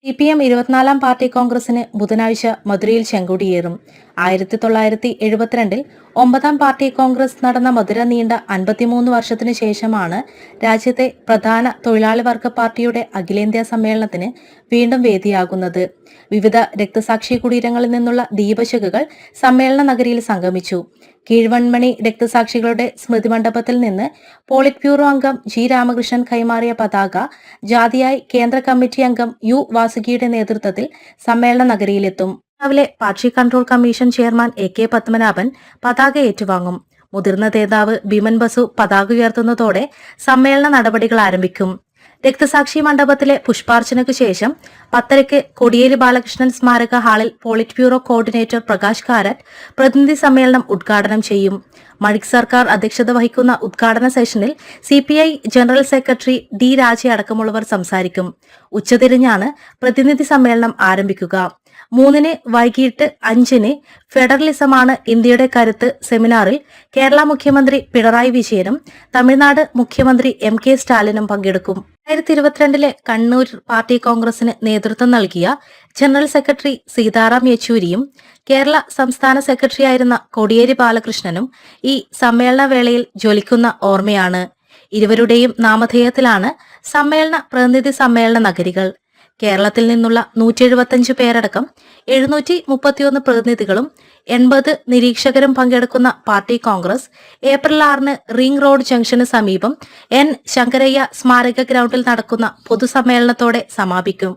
CPM 24 party കോൺഗ്രസിന് ബുധനാഴ്ച മധുരയിൽ ചെങ്കൊടിയേറും. 1972 9 പാർട്ടി കോൺഗ്രസ് നടന്ന മധുര നീണ്ട 53 വർഷത്തിനു ശേഷമാണ് രാജ്യത്തെ പ്രധാന തൊഴിലാളി വർഗ പാർട്ടിയുടെ അഖിലേന്ത്യാ സമ്മേളനത്തിന് വീണ്ടും വേദിയാകുന്നത്. വിവിധ രക്തസാക്ഷി കുടീരങ്ങളിൽ നിന്നുള്ള ദീപശിഖകൾ സമ്മേളന നഗരിയിൽ സംഗമിച്ചു. കീഴ്വൺമണി രക്തസാക്ഷികളുടെ സ്മൃതി മണ്ഡപത്തിൽ നിന്ന് പോളിറ്റ് ബ്യൂറോ അംഗം ജി രാമകൃഷ്ണൻ കൈമാറിയ പതാക ജാതിയായി കേന്ദ്ര കമ്മിറ്റി അംഗം യു വാസുകിയുടെ നേതൃത്വത്തിൽ സമ്മേളന നഗരിയിലെത്തും. രാവിലെ party control commission chairman AK Padmanabhan പതാക ഏറ്റുവാങ്ങും. മുതിർന്ന നേതാവ് ബിമൻ ബസു പതാക ഉയർത്തുന്നതോടെ സമ്മേളന നടപടികൾ ആരംഭിക്കും. രക്തസാക്ഷി മണ്ഡപത്തിലെ പുഷ്പാർച്ചനയ്ക്കു ശേഷം 10:00 കോടിയേരി ബാലകൃഷ്ണൻ സ്മാരക ഹാളിൽ polit bureau coordinator Prakash Karat പ്രതിനിധി സമ്മേളനം ഉദ്ഘാടനം ചെയ്യും. മണിക് സർക്കാർ അധ്യക്ഷത വഹിക്കുന്ന ഉദ്ഘാടന സെഷനിൽ CPI ജനറൽ സെക്രട്ടറി D രാജ അടക്കമുള്ളവർ സംസാരിക്കും. ഉച്ചതിരിഞ്ഞാണ് പ്രതിനിധി സമ്മേളനം ആരംഭിക്കുക. 3 വൈകിട്ട് 5 ഫെഡറലിസമാണ് ഇന്ത്യയുടെ കരുത്ത് സെമിനാറിൽ കേരള മുഖ്യമന്ത്രി പിണറായി വിജയനും തമിഴ്നാട് മുഖ്യമന്ത്രി MK സ്റ്റാലിനും പങ്കെടുക്കും. 2022 കണ്ണൂർ പാർട്ടി കോൺഗ്രസിന് നേതൃത്വം നൽകിയ ജനറൽ സെക്രട്ടറി സീതാറാം യെച്ചൂരിയും കേരള സംസ്ഥാന സെക്രട്ടറിയായിരുന്ന കോടിയേരി ബാലകൃഷ്ണനും ഈ സമ്മേളന വേളയിൽ ജ്വലിക്കുന്ന ഓർമ്മയാണ്. ഇരുവരുടെയും നാമധേയത്തിലാണ് സമ്മേളന പ്രതിനിധി സമ്മേളന നഗരികൾ. കേരളത്തിൽ നിന്നുള്ള 175 പേരടക്കം 731 പ്രതിനിധികളും 80 നിരീക്ഷകരും പങ്കെടുക്കുന്ന party Congress April 6 ring road junction സമീപം N ശങ്കരയ്യ സ്മാരക ഗ്രൗണ്ടിൽ നടക്കുന്ന പൊതുസമ്മേളനത്തോടെ സമാപിക്കും.